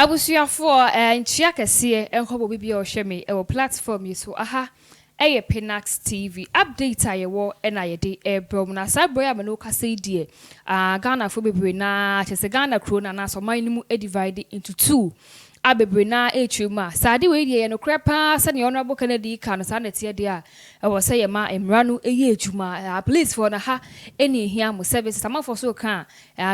Abusuafo nchia kese enkobo bibi o hweme e wo platform yi so aha eye Pinax TV update ayewo na yede ebrom na saboy amano kase die Ghana fo bebre na chese Ghana krona na so man mu divide into two abebre na etwuma sade we die no krepa se ne honorable Kennedy kan sa na tie de a wo se ye ma emra no eye etwuma police for na ha eni hia mo service samafo so kan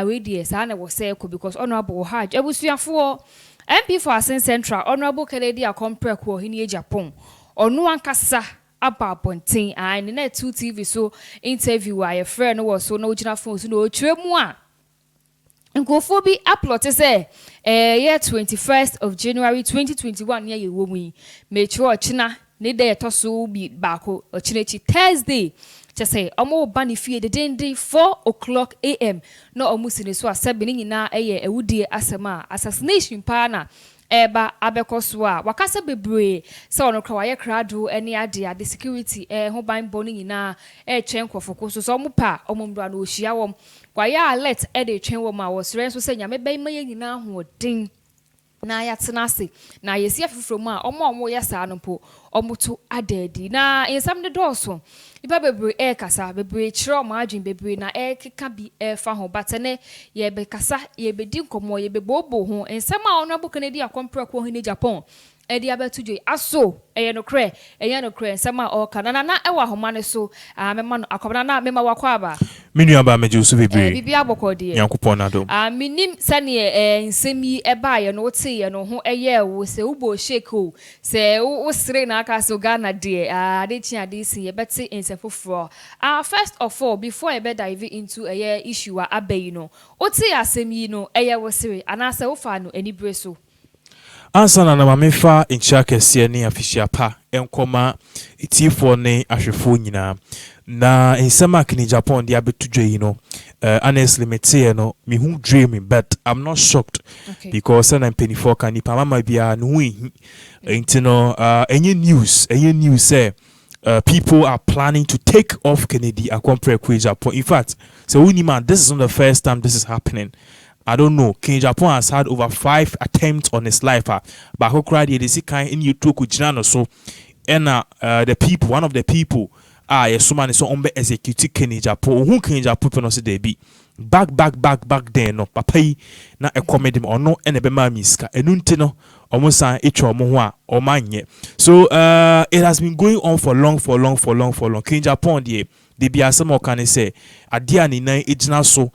we die sa na wo se ko because honorable haj abusuafo MP for Assas Central honorable Kennedy akompre ko hini Agyapong onu ankasa aba pontin and na 2 TV so interview a friend was so no gina phone so no twemu a nkofo bi upload say year 21st of January 2021 year wo mu me chiro china ne day to so bi baako chinechi Thursday just say omo ba ne fie de 4 AM no omo sine so asebe ni nyina ewudie asema assassination pa na eba abekoso a wakasa bebre se ono kra waye krado eni ade security ho ban boni nyina twen kwofoko so omo pa omo mdwa na ohia wom waye alert de twen wom a wo sere so se nyame ban maye nyina ho din na ya tenase na yesi afufro mu a omo yesa no po omo to adadi na ensam de doso iba bebre kasa bebre chiro omo adwin bebre na keka bi fa ho batene ye be kasa ye be di nkomo ye be bobo ho ensam a ono Kennedy akompre ko hini Japan edi abetujo aso no kre ensam a o kana na ewa homa ne so mema no akobana na mema wakwa aba menu aba meje so bebre bibi abokode yankopon adom minim sane nsemi eba ye no wote ye no ho wo se ubo shake o se wo sire na aka so Ghana de ade chi ade si ye beti ensefofro first of all before I be dive into issue abayi no wote asemi no wo sire anase wo fa no anibre so ansana na mamefa nchia kese ne afishia pa enkoma etifo ne ahwefo nyina na ensema kini Japan dia betudwe yi no honestly mete no me hu dreaming but I'm not shocked because na penifo kan nipa mama bia no hu entino any news say people are planning to take off Kennedy akompre kwa Japan. In fact, so man, this is not the first time this is happening. I don't know. King Japan has had over 5 attempts on his life. But who cried the see kind in you took with so and the people, one of the people, yes, so man so umbe execute King Japan. Who King Japan no say they be back then no papa na e comedy or no and be ma miska enunti no almost an echo mo ho or manye. So it has been going on for long. King Japan they be as some can say adia ni nan ejina so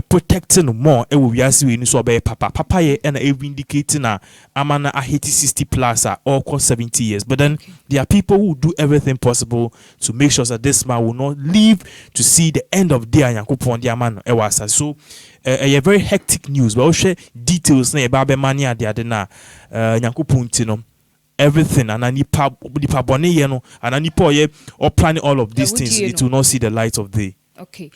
protecting more e wo wiase we ni so be papa ye and e indicating na amana a 60 plus or 70 years, but then there are people who do everything possible to make sure that this man will not live to see the end of day yankopon dia man e wasa. So a very hectic news but we share details na e ba be mani ade na yankopon ti no everything and nipa bone ye no and nipa ye or planning all of these things it will not see the light of day. Okay.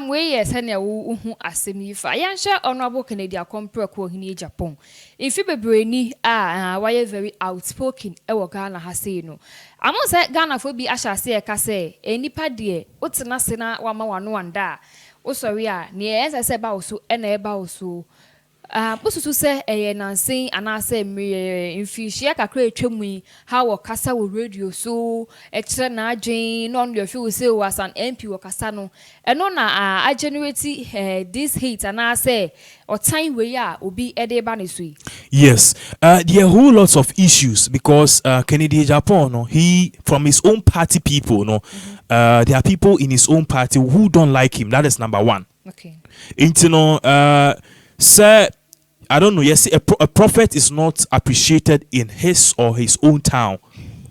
We yes na wo hu asemi fa yansha honorable Kennedy akompre ko hini Japan if you bebre ni why very outspoken e wo Ghana ha say no amo say Ghana fo bi asha say e ka say nipa de otena se na wa ma wano anda wo sorry ne ense say ba wo so e na e ba wo so bususu se nansen anase infishia kakra etwemu ha wo kasa wo radio so ekire na adwen no no feel say was an MP wo kasa no eno na a generate this hate anase or time we obi ede ba ne so. Yes, there are whole lots of issues because Kennedy Japan no he from his own party people no there are people in his own party who don't like him. That is number one. Okay. Sir, I don't know. Yes, a prophet is not appreciated in his or his own town,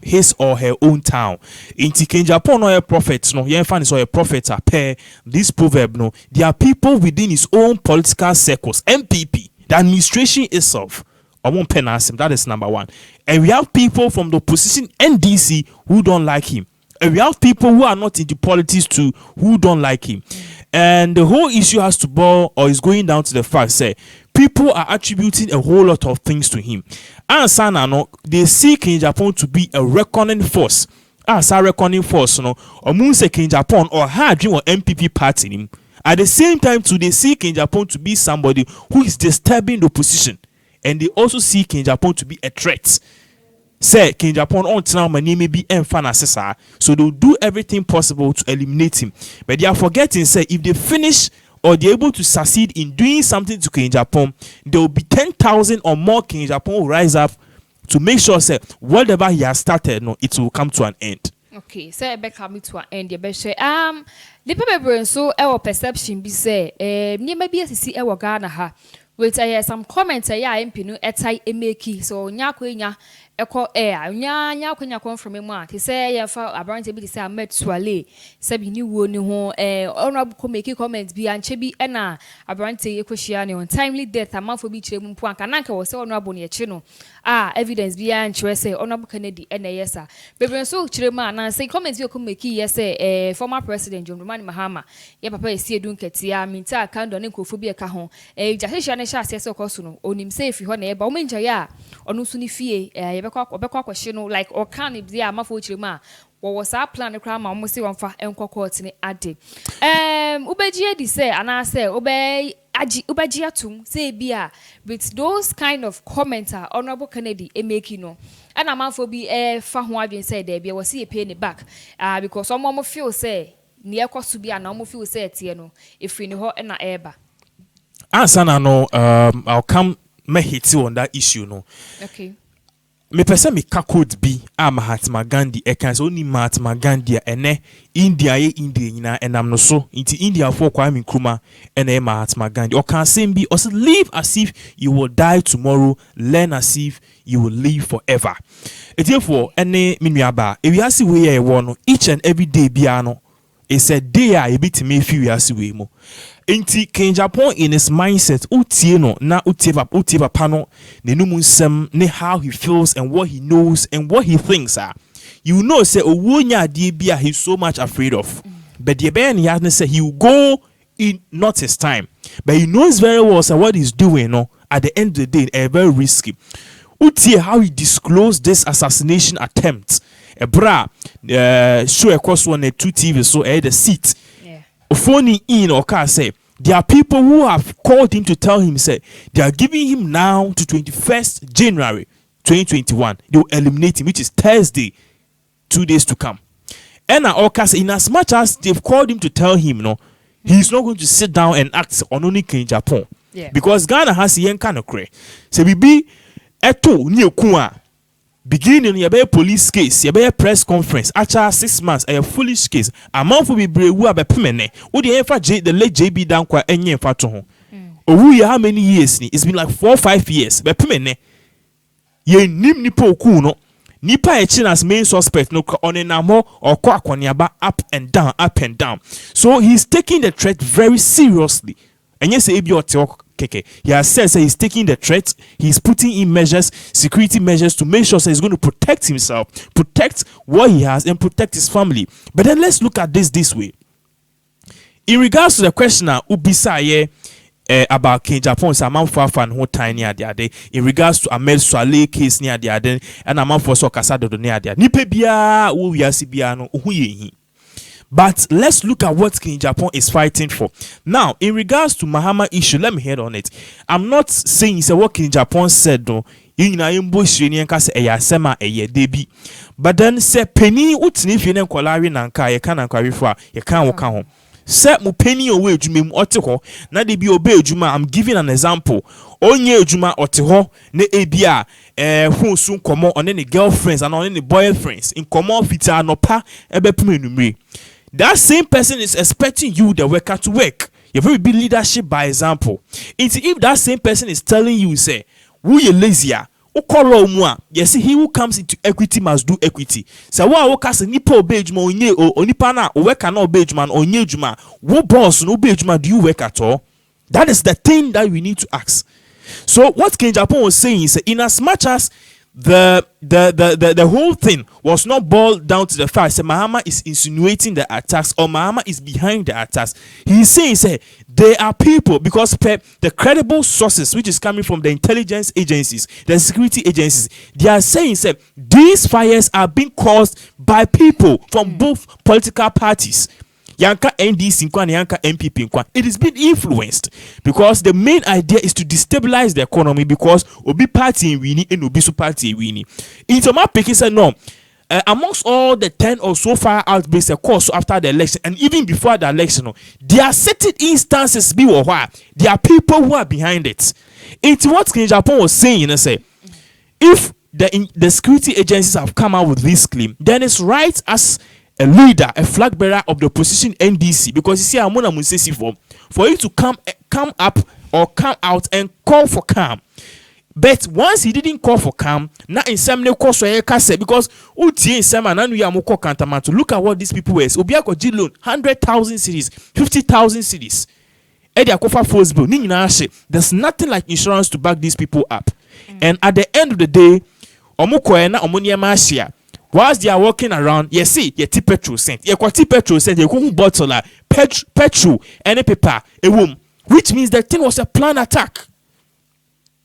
his or her own town. In Japan, no a prophet, no. Yeah, fan is a prophet. Pair this proverb, no. There are people within his own political circles, MPP, the administration itself. I won't penalize him. That is number one. And we have people from the opposition, NDC, who don't like him. And we have people who are not into politics too, who don't like him. And the whole issue has to boil or is going down to the fact say people are attributing a whole lot of things to him. And Sana no, they see King Japan to be a reckoning force. As a reckoning force, no, or moon say King Japan or had you or MPP party him. At the same time, too, they see King Japan to be somebody who is disturbing the opposition. and they also see King Japan to be a threat. Say King Japan on now my name may be Assas, so they'll do everything possible to eliminate him. But they are forgetting, say, if they finish or they're able to succeed in doing something to King Japan, there will be 10,000 or more King Japan will rise up to make sure, say, whatever he has started, no, it will come to an end. Okay, so be coming to an end. You be say the people so our perception be say near maybe see our Ghana ha. Wait, some comments MP no etai emeki so nyakwenya eko nya kwenya come from mu a te say ya fa abrante bi te say Ahmed Swale say bi ni wo ni ho honorable komeki comments bi anche bi na abrante ekohia ne on timely death amafo bi kire mu mpo anka nanka wo say honorable ne echi no evidence bi anche say honorable Kennedy na yesa bebe so kire mu na say comments bi komeki yes former president John Dramani Mahama ya papa esi edun ketia minta kando ne nkofo bi eka ho jahesha ne sha ase koso no onim say fi ho na eba o menja ya onu so ni fie obekwa kwahye no like or can it be amafo chire ma wo was our plan kra ma mo se wonfa enko court ni ade ubeji edi say ana say ubeji atum say bia with those kind of comments honorable Kennedy make no and amafo bi fa ho adwen say there bia wo see pay ni back because some feel say ni ekoso bia na mo feel say tie no efri ni ho na eba answer no I'll come me hit you on that issue no. Okay. Me pese me kakod bi Mahatma Gandhi so only Mahatma Gandhi ene India India nyina enam no so inti India for Kwame Nkrumah ene Mahatma Gandhi o kan say bi also live as if you will die tomorrow, learn as if you will live forever. Therefore ene menuaba e wi ase we ye wo no each and every day bia no is a day a bit me fi wi ase we mo. Inti King Japan in his mindset utie no na utie papa no ne numu nsem ne how he feels and what he knows and what he thinks you know say owonya ade bia he's so much afraid of but the ben he has say he will go in not his time but he knows very well so what he's doing no at the end of the day very risky. Utie how he disclosed this assassination attempt show across one 2 TV so the seat phoning in or car say there are people who have called him to tell him say they are giving him now to 21st January 2021 they will eliminate him, which is Thursday, 2 days to come. And in as much as they've called him to tell him no he's not going to sit down and act on only King Japan because Ghana has yen kind of cray so we be eto ni okua beginning your police case, your press conference, actually 6 months, a foolish case. A month will be brave who have a pimene. Would the the late JB down quite any fatoho? Oh, how many years? It's been like 4 or 5 years. But pimene ye nim nipo kuno nipa as main suspect no on a namo or kwakonyaba up and down. So he's taking the threat very seriously. And yes, he has said he's taking the threat, he's putting in measures, security measures to make sure he's going to protect himself, protect what he has, and protect his family. But then let's look at this way. In regards to the questioner Ubisa about King Japan, Saman Fafan who tiny at the other, in regards to Ahmed Swale case near the other, and Aman for Sokasado near the Nipebia, Uyassibiano, Uyi. But let's look at what King Japan is fighting for. Now, in regards to Mahama issue, let me head on it. I'm not saying it's what King Japan said, though. But then say penny utni fine kolari nanka ye kan ankwari fo a ye kan wo kan ho. Say mu penny owe ejuma mu ote ho na de bi obe ejuma. I'm giving an example. Onye ejuma ote ho na ebia hunsu komo on any girlfriends and on any boyfriends in komo fita anopa ebe pum enumre. That same person is expecting you, the worker, to work. You very be leadership by example. If that same person is telling you, say, who you lazier, yes, he who comes into equity must do equity. So what cast nipo obejuma onye o nipa na o work na obejuma onye juma. What boss no obejuma do you work at all? That is the thing that we need to ask. So what King Japan was saying is, in as much as the whole thing was not boiled down to the fact that Mahama is insinuating the attacks or Mahama is behind the attacks. He's saying, there are people, because the credible sources which is coming from the intelligence agencies, the security agencies, they are saying these fires are being caused by people from both political parties. yanka NDC nkwa na yanka MPP nkwa. It is being influenced because the main idea is to destabilize the economy because obi party in winning and obi so party in winning. Into my picking said no. Amongst all the 10 or so far outbreaks occurred after the election and even before the election, there are certain instances be where there are people who are behind it. It's what King Japan was saying, you know, say if the security agencies have come out with this claim, then it's right as a leader, a flag bearer of the opposition NDC, because you see, I'm gonna say for you to come up or come out and call for calm. But once he didn't call for calm, now in some no cause because in some and we are more to look at what these people were. Obiako G loan 100,000 cities, 50,000 cities. There's nothing like insurance to back these people up. And at the end of the day, whilst they are walking around, you see, you tip petrol cent, you petrol cent, you bottle petrol, and a paper, a womb, which means the thing was a planned attack.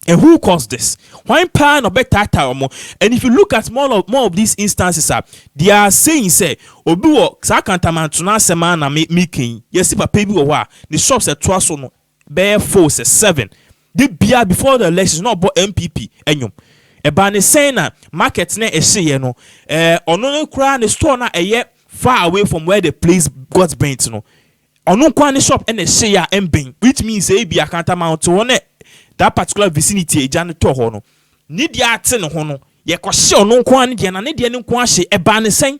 And who caused this? Why pan or better? And if you look at more of these instances, they are saying, say, Obiwo, Sakantaman, Tuna Semana, making, yes, if a baby or what, the shops at Twasono, bear force 7. The beer before the election, not about MPP, and you. A banner saying, markets ne a say, no, on crown the store na a year far away from where the place got bent, no. On no crown shop and a share and bing, which means a be a cantamount to one. That particular vicinity janitor hono need ya ten hono ye kwashe no kwan de na ne de ne kwan hye e ba ne sen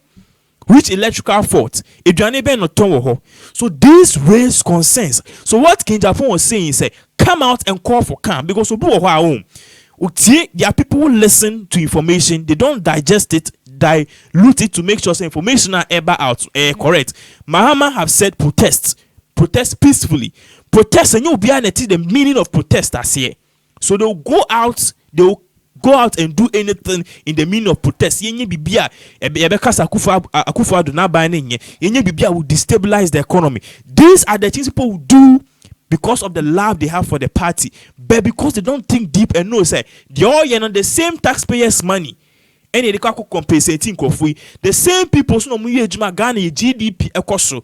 which electrical fault eduane be no ton wo ho. So this raise concerns. So what King Japan was saying is say come out and call for calm because obi wo ho a home there are people who listen to information, they don't digest it, dilute it to make sure say information are ever out correct. Mahama have said protest peacefully. Protest and you'll be the meaning of protest as here. So they'll go out and do anything in the meaning of protest. Yenye bibia ebekasa akufa do na ba nenye. Yenye bibia will destabilize the economy. These are the things people will do because of the love they have for the party, but because they don't think deep and know say they all the same taxpayers' money. And they can't compensating kofui. The same people so no Ghana GDP ekoso.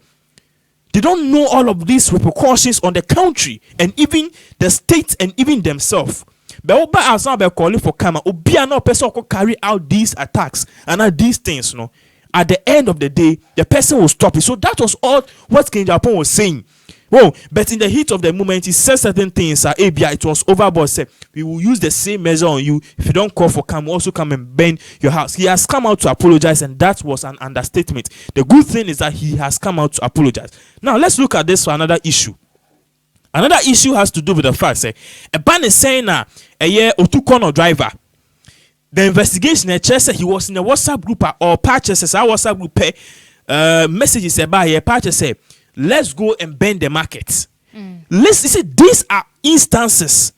They don't know all of these repercussions on the country and even the state and even themselves. But Oba Azam calling for Kama, Obia no person could carry out these attacks and these things. No, at the end of the day, the person will stop it. So that was all what King Japan was saying. Well, but in the heat of the moment, he said certain things. It was overboard. Said we will use the same measure on you if you don't call for come. Also come and burn your house. He has come out to apologize, and that was an understatement. The good thing is that he has come out to apologize. Now let's look at this for another issue. Another issue has to do with the fact say a ban is saying a year or two corner driver. The investigation said he was in a WhatsApp group or purchases. Our WhatsApp group messages about here purchase. Let's go and bend the market. Let's see, these are instances.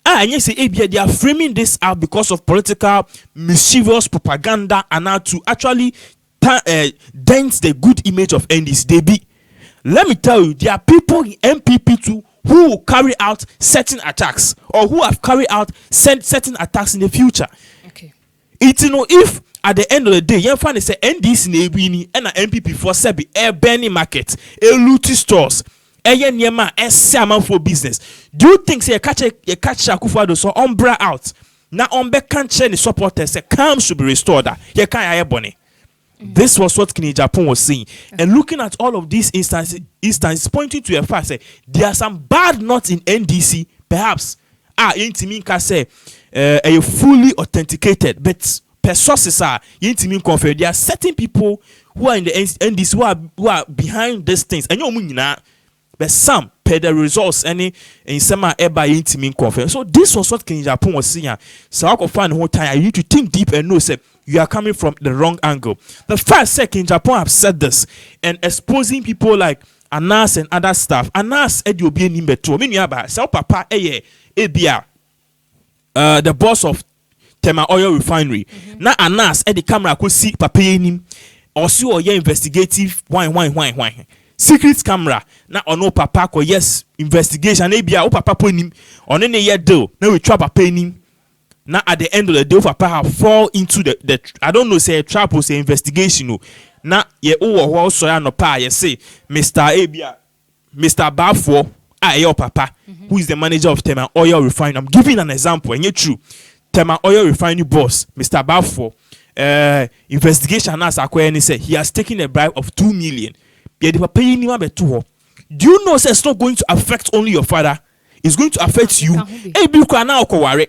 And you say they are framing this out because of political mischievous propaganda and how to actually dent the good image of NDC. They be. Let me tell you, there are people in MPP too who will carry out certain attacks or who have carried out certain attacks in the future. Okay. It's if at the end of the day, you find say NDC nebini and MPP for sebi Benny market, luti stores, nyema siaman for business. Do you think say you catch Akufo-Addo so umbra out? Now umbe can't change the supporters say calm should be restored. You can't bonny. This was what King Japan was saying. And looking at all of these instances pointing to a fact say there are some bad nuts in NDC, perhaps. Intimin say fully authenticated, but per sources are intimin confirmed. There are certain people who are in the NDC who are behind these things. And you but some per the results any in some eba intimin confirmed. So this was what King Japan was saying. So I can find the whole time you need to think deep and know say you are coming from the wrong angle. The first King Japan have said this and exposing people like Anas and other stuff. Anas Ediobi Nimbeto. Meaning about Sao Papa Ebia, the boss of Tema Oil Refinery. Now Anas the camera could see Papa him or see or investigative wine. Secret camera. Now no Papa ko yes investigation. Ebia o Papa put him on any year deal. Now we trap Papa him. Now at the end of the day, Papa have fall into the I don't know say a trap or say investigation. na ye wo ho so ya no pa ye say Mr. Abia Mr. Bafo your papa who is the manager of Tema Oil Refinery. I'm giving an example and it's true. Tema Oil Refinery boss Mr. Bafo investigation as akwa say he has taken a bribe of 2 million. Ye the papa ni be 2. Do you know say it's not going to affect only your father? It's going to affect you. Ebi kwa na okoware.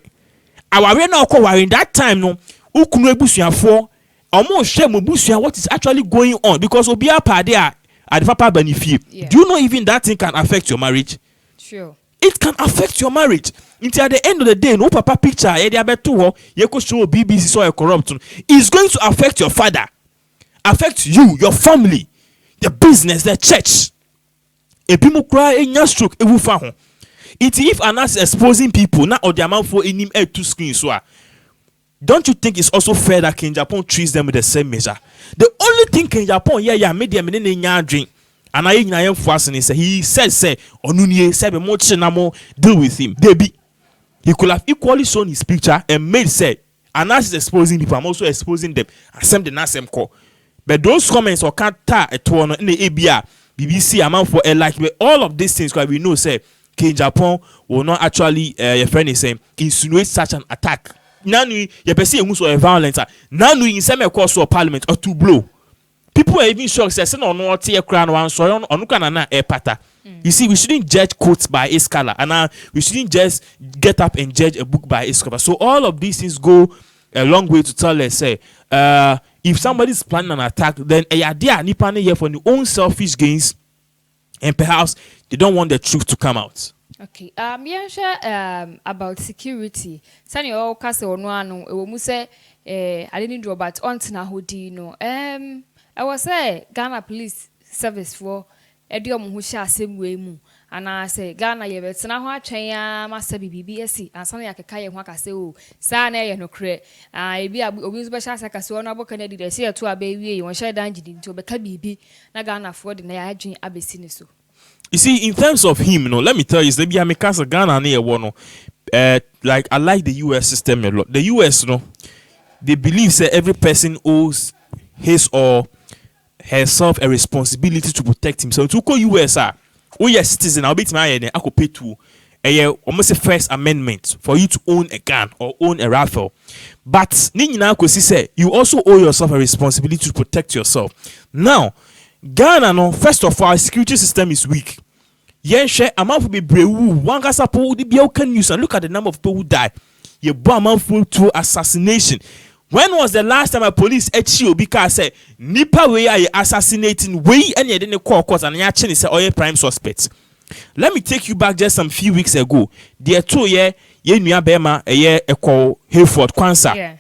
Aware na okoware that time no ukunu ebusuafo omo hwe mo busua what is actually going on because obi apade a at papa benefit. Do you know even that thing can affect your marriage? Sure. It can affect your marriage. Until at the end of the day, no papa picture, ye could show BBC so a corrupt. It's going to affect your father, affect you, your family, the business, the church. A people cry in your stroke, it will fail. If Anas exposing people, now or the amount for in him to screen, so don't you think it's also fair that King Japan treats them with the same measure? The only thing King Japan, made them in drink. And I am fascinated. He said, Onunye said, deal with him. Debbie. He could have equally shown his picture and made say, and as is exposing people, I'm also exposing them. I send the Nasem call. But those comments or can't tar at one in the ABR, BBC amount for a like all of these things because we know say King Japan will not actually your friend is saying insinuate such an attack. Now you perceive who's a violence. Now you in some course of parliament or to blow. People are even shocked. Say, no, no, tear crown one so on na air pata. You see, we shouldn't judge quotes by its color, and we shouldn't just get up and judge a book by its cover. So all of these things go a long way to tell us, say, if somebody's planning an attack, then they are planning here for their own selfish gains, and perhaps they don't want the truth to come out. Okay. About security. Sani all cast on one. We say, I didn't do about on na hodi no. I was say Ghana Police Service for Ediom who shall same way mu. And I say Ghana ye bet na ho atwen ya master BBBSC and something like a waka say oh sa na ye no kre ebi obi special secretary no aboka na di dey say to abawie you won share danji di to beka bibi na Ghana for the na ya adwen abesi ne so. You see, in terms of him, let me tell you, maybe I'm a cast of Ghana near one. Like I like the US system a lot. The US, they believe that every person owes his or herself a responsibility to protect himself. To call US, oh yes, citizen, I'll be to my I could pay to almost a first amendment for you to own a gun or own a rifle. But you also owe yourself a responsibility to protect yourself. Now, Ghana, first of all, our security system is weak. Yes, a man will be brave. One guy's up with the can use and look at the number of people who die. You bomb man full to assassination. When was the last time a police HO because say Nipa way are assassinating way and you didn't call cause and you're say oil prime suspects? Let me take you back just some few weeks ago. There 2 year nuya bema a year a call Hayford Kwanzaa. Yeah.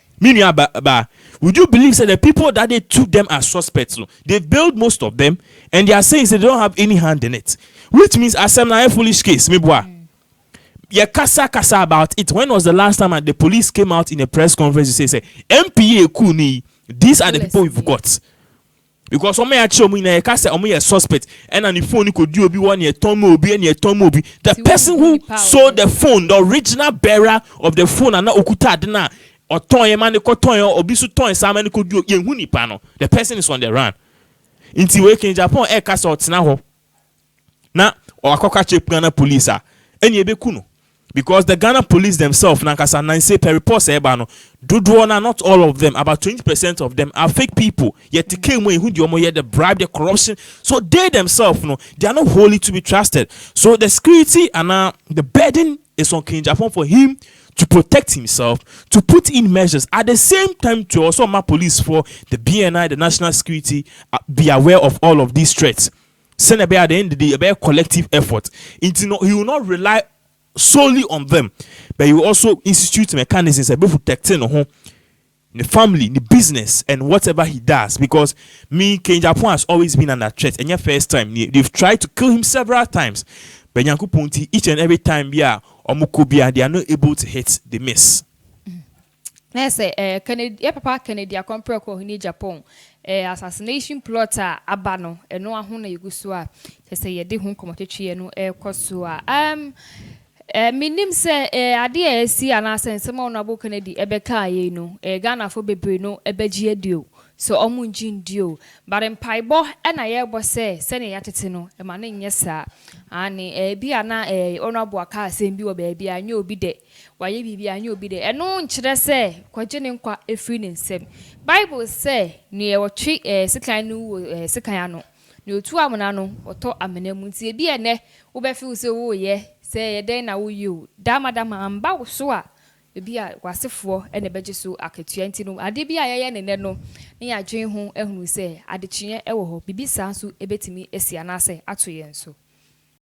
Ba. Would you believe that the people that they took them as suspects, they've bailed most of them, and they are saying they don't have any hand in it, which means as a foolish case. Yeah, kasa about it. When was the last time the police came out in a press conference to say MPA Kuni? These are the people we've got. Because some actually in a kasa a suspect, and on the phone you could do be 1 year Tomobi and year Tomobi. The person who sold the phone, the original bearer of the phone, and not Okuta Dena. Or toy man ko toy or bisu toy sama ko do yenhuni pano. The person is on the run. Inti we in Japan e kasa otina ho. Na or akoka che Ghana police enye be kuno. Because the Ghana police themselves na kasa nan say per report say ba no dodo na not all of them, about 20% of them are fake people. Yet they came when who the bribe, the corruption. So they themselves they are not wholly to be trusted. So the security and the burden is on King Japan for him to protect himself, to put in measures at the same time to also make police for the BNI, the national security, be aware of all of these threats. Send at the end of the day, a collective effort. He will not rely solely on them, but he will also institute mechanisms about protecting the family, the business, and whatever he does. Because King Japan has always been under threat. And your first time, they've tried to kill him several times. But each and every time, they are not able to hit the miss. Let's say, Papa Kennedy, a compare in Japan, assassination plotter, Abano, and no one you go so. Say, you did home commodity no air cosua. Minim say, idea see an answer, some on Abu Kennedy, Ebeka, Ghana for Bebrino, Ebegia do. so omu njindio but empaibo na yebo se ne yatete no e ma ne nyesa ani bi ana honorable aka asem bi wo ba bi anya obi de waye bibi anya obi de eno nkyere se kwagye nkwa efiri ne nsem bible say ne ye wotwe sikan no sikan ano ne otu amuna no oto amena mu ntie bi ene wo be fi wo se wo ye se ye den na wo yi dama amba wo so a ebi a wasefo ene beje so akatua nti no ade bi a yeye ne no ne ya dwen ho ehunu se adekye ewo ho bibi sa so ebetimi esi anase ato ye nso